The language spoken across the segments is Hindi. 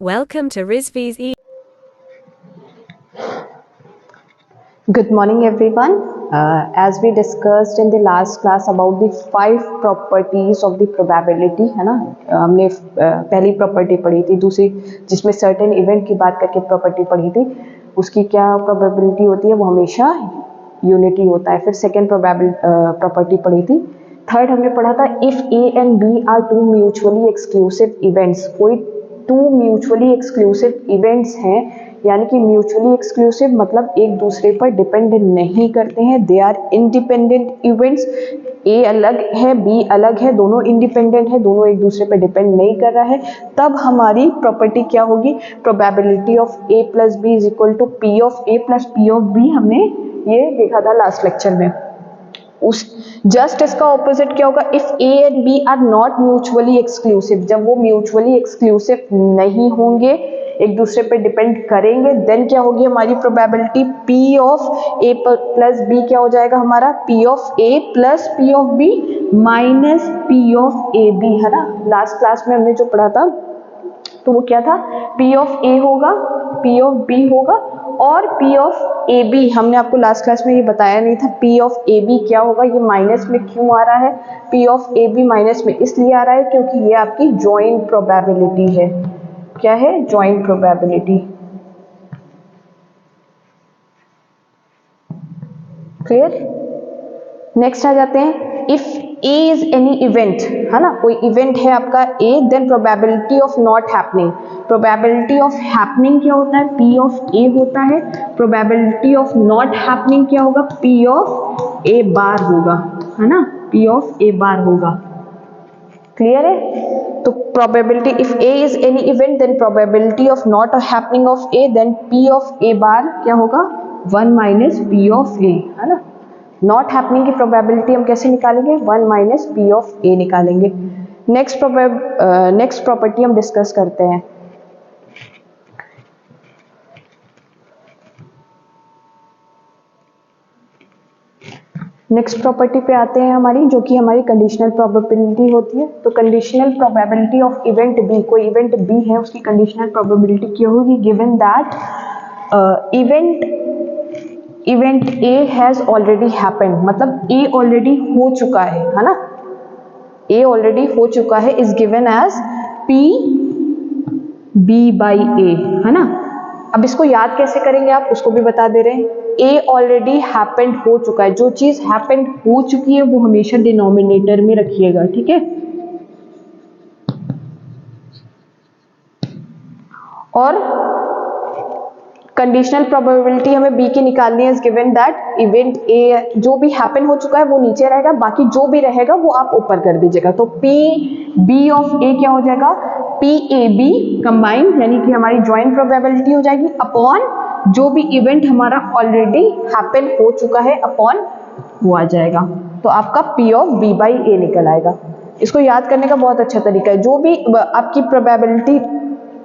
Welcome to Rizvi's Good morning everyone. As we discussed in the last class about the 5 properties of the probability, है ना, हमने पहली प्रॉपर्टी पढ़ी थी, दूसरी जिसमें सर्टेन इवेंट की बात करके प्रॉपर्टी पढ़ी थी, उसकी क्या प्रोबेबिलिटी होती है, वो हमेशा यूनिटी होता है। फिर सेकेंड प्रॉपर्टी पढ़ी थी। थर्ड हमने पढ़ा था if A and B are two mutually exclusive events, कोई टू म्यूचुअली एक्सक्लूसिव इवेंट्स हैं, यानी कि म्यूचुअली एक्सक्लूसिव मतलब एक दूसरे पर डिपेंड नहीं करते हैं, दे आर इंडिपेंडेंट इवेंट्स। ए अलग है, बी अलग है, दोनों इंडिपेंडेंट है, दोनों एक दूसरे पर डिपेंड नहीं कर रहा है, तब हमारी प्रॉपर्टी क्या होगी, probability of A plus B is equal to P of A plus P of B. हमने ये देखा था लास्ट लेक्चर में। उस जस्ट इसका ऑपोजिट क्या होगा, if A and B are not mutually exclusive, जब वो म्यूचुअली एक्सक्लूसिव नहीं होंगे, एक दूसरे पे डिपेंड करेंगे, देन क्या होगी हमारी probability, P of A plus B क्या हो जाएगा हमारा, P of A plus P of B minus P of A B, है ना। लास्ट क्लास में हमने जो पढ़ा था तो वो क्या था, पी ऑफ ए होगा, पी ऑफ बी होगा और पी ऑफ ए बी। हमने आपको लास्ट क्लास में ये बताया नहीं था, पी ऑफ ए बी क्या होगा, ये माइनस में क्यों आ रहा है, P of A B minus में इसलिए आ रहा है क्योंकि ये आपकी जॉइंट प्रोबेबिलिटी है। क्या है, जॉइंट प्रोबेबिलिटी। क्लियर। नेक्स्ट आ जाते हैं, if A is any event, है ना, कोई इवेंट है आपका A, then probability of not happening, probability of happening क्या होता है, पी ऑफ ए होता है, प्रोबेबिलिटी ऑफ नॉट हैपनिंग क्या होगा, पी ऑफ ए बार होगा, है ना, पी ऑफ ए बार होगा। क्लियर है। तो probability if A is any event then probability of not happening of A, then P of A bar क्या होगा, 1 माइनस पी ऑफ ए, है ना। नॉट हैपनिंग की प्रोबेबिलिटी हम कैसे निकालेंगे, 1 माइनस पी ऑफ ए निकालेंगे। नेक्स्ट प्रॉपर्टी हम डिस्कस करते हैं। नेक्स्ट प्रॉपर्टी पे आते हैं हमारी, जो कि हमारी कंडीशनल प्रोबेबिलिटी होती है। तो conditional probability of event B, कोई इवेंट बी है उसकी कंडीशनल प्रोबेबिलिटी क्या होगी, given that event A has already happened, मतलब ए ऑलरेडी हो चुका है ना, ए ऑलरेडी हो चुका है, is given as P B by A, है ना। अब इसको याद कैसे करेंगे आप, उसको भी बता दे रहे हैं। ए ऑलरेडी हैपेंड हो चुका है, जो चीज हैपेंड हो चुकी है वो हमेशा डिनोमिनेटर में रखिएगा, ठीक है। और कंडीशनल प्रोबेबिलिटी हमें बी की निकालनी है, इज गिवन दैट इवेंट ए जो भी हैपन हो चुका है वो नीचे रहेगा, बाकी जो भी रहेगा वो आप ऊपर कर दीजिएगा। तो पी बी ऑफ ए क्या हो जाएगा, पी ए बी कंबाइन, यानी कि हमारी ज्वाइंट प्रोबेबिलिटी हो जाएगी अपॉन जो भी इवेंट हमारा ऑलरेडी हैपन हो चुका है अपॉन वो आ जाएगा। तो आपका पी ऑफ बी बाई ए निकल आएगा। इसको याद करने का बहुत अच्छा तरीका है, जो भी आपकी प्रोबेबिलिटी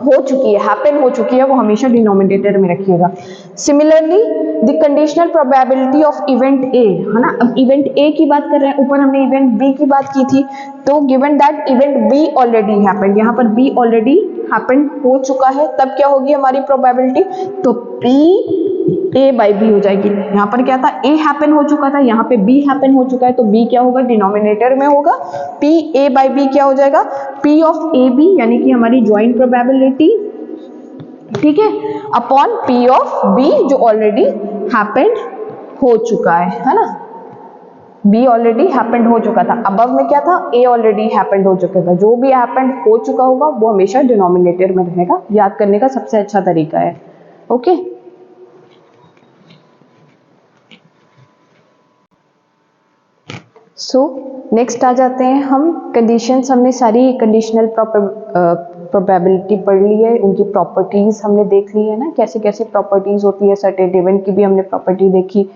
हो चुकी है, हैपन हो चुकी है, वो हमेशा डिनोमिनेटर में रखिएगा। Similarly the conditional probability of event A, है ना। अब इवेंट ए की बात कर रहे हैं, ऊपर हमने इवेंट बी की बात की थी, तो given that event B already happened, यहाँ पर बी ऑलरेडी हैपेंड हो चुका है, तब क्या होगी हमारी प्रोबेबिलिटी, तो पी ए बाई बी हो जाएगी। यहाँ पर क्या था, ए हैपन हो चुका था, यहाँ पे बी हैपन हो चुका है, तो बी क्या होगा, डिनोमिनेटर में होगा, पी ए बाई बी क्या हो जाएगा, पी ऑफ ए बी, यानी कि हमारी ज्वाइंट प्रोबेबिलिटी, ठीक है, अपॉन पी ऑफ बी जो ऑलरेडी हैपेंड हो चुका है ना। बी ऑलरेडी हैपेंड हो चुका था, अबव में क्या था, ए ऑलरेडी हैपेंड हो चुका था, जो भी हैपेंड हो चुका होगा वो हमेशा डिनोमिनेटर में रहेगा। याद करने का सबसे अच्छा तरीका है, ओके। सो नेक्स्ट आ जाते हैं हम कंडीशंस। हमने सारी कंडीशनल प्रोबेबिलिटी पढ़ ली है, उनकी प्रॉपर्टीज हमने देख ली है ना, कैसे कैसे प्रॉपर्टीज होती है, सर्टेन इवेंट की भी हमने प्रॉपर्टी देखी।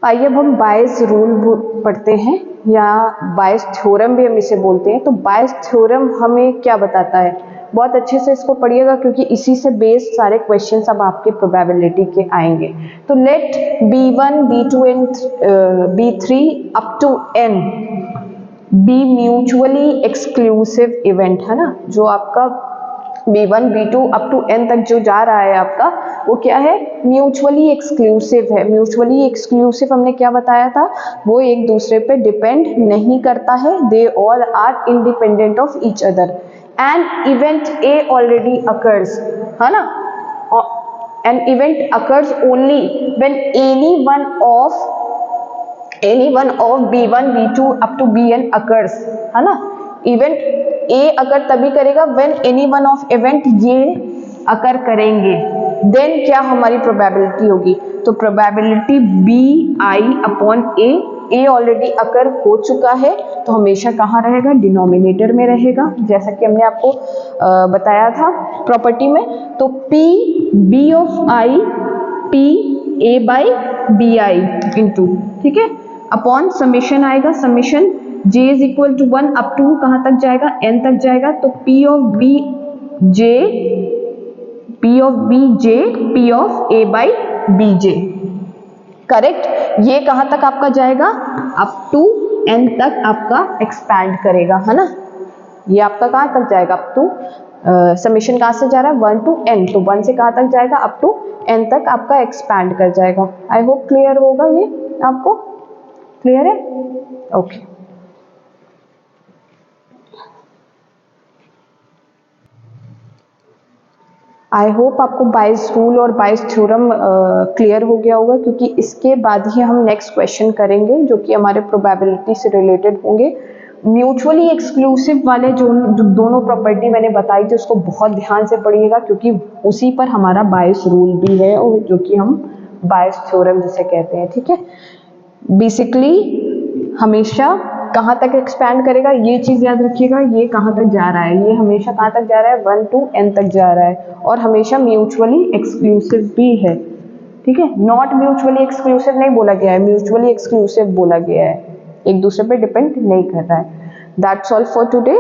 आइए अब हम बायस रूल पढ़ते हैं, या बायस थ्योरम भी हम इसे बोलते हैं। तो बायस थ्योरम हमें क्या बताता है, बहुत अच्छे से इसको पढ़िएगा क्योंकि इसी से बेस्ड सारे क्वेश्चंस अब आपके प्रोबेबिलिटी के आएंगे। तो let b1 b2 and b3 up to n B mutually exclusive event, है ना, जो आपका B1 B2 up to n तक जो जा रहा है आपका, वो क्या है, म्यूचुअली एक्सक्लूसिव है। म्यूचुअली एक्सक्लूसिव हमने क्या बताया था, वो एक दूसरे पे डिपेंड नहीं करता है, they all are independent of each other. An event A already occurs, है ना, an event occurs only when any one of B1 B2 up to Bn occurs, है ना। इवेंट ए अकर तभी करेगा when any one of event ये अकर करेंगे, देन क्या हमारी प्रोबेबिलिटी होगी, तो प्रोबेबिलिटी BI/A, ए ऑलरेडी अकर हो चुका है तो हमेशा कहाँ रहेगा, डिनोमिनेटर में रहेगा, जैसा कि हमने आपको बताया था प्रॉपर्टी में। तो P B of I P A/BI into, ठीक है, अपॉन समेशन आएगा, summation J is equal to 1 up to कहाँ तक जाएगा, n तक जाएगा, तो P of BJ P of A/BJ, correct. ये कहाँ तक आपका जाएगा, अप टू n तक आपका एक्सपैंड करेगा, है ना। ये आपका कहाँ तक जाएगा, अप टू समेशन कहाँ से जा रहा है, 1 to n, तो 1 से कहाँ तक जाएगा, अप टू n तक आपका एक्सपैंड कर जाएगा। आई होप क्लियर होगा, ये आपको क्लियर है, ओके। आई होप आपको बायस रूल और बायस थ्योरम क्लियर हो गया होगा, क्योंकि इसके बाद ही हम नेक्स्ट क्वेश्चन करेंगे जो कि हमारे प्रोबेबिलिटी से रिलेटेड होंगे। म्यूचुअली एक्सक्लूसिव वाले जो दोनों प्रॉपर्टी मैंने बताई थी उसको बहुत ध्यान से पढ़िएगा, क्योंकि उसी पर हमारा बायस रूल भी है और जो कि हम बायस थ्योरम जिसे कहते हैं, ठीक है। बेसिकली हमेशा कहाँ तक एक्सपैंड करेगा, ये चीज़ याद रखिएगा, ये कहाँ तक जा रहा है, ये हमेशा कहाँ तक जा रहा है, 1 to n तक जा रहा है, और हमेशा म्यूचुअली एक्सक्लूसिव भी है, ठीक है। नॉट म्यूचुअली एक्सक्लूसिव नहीं बोला गया है, म्यूचुअली एक्सक्लूसिव बोला गया है, एक दूसरे पे डिपेंड नहीं कर रहा है। That's all for today.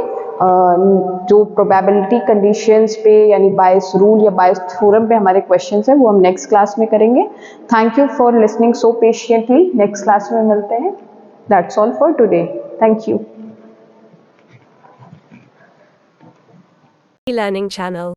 जो प्रोबेबिलिटी कंडीशंस पे यानी बायस रूल या बायस थ्योरम पे हमारे क्वेश्चंस हैं वो हम नेक्स्ट क्लास में करेंगे। Thank you for listening so patiently, next class में मिलते हैं। That's all for today, thank you. Learning channel.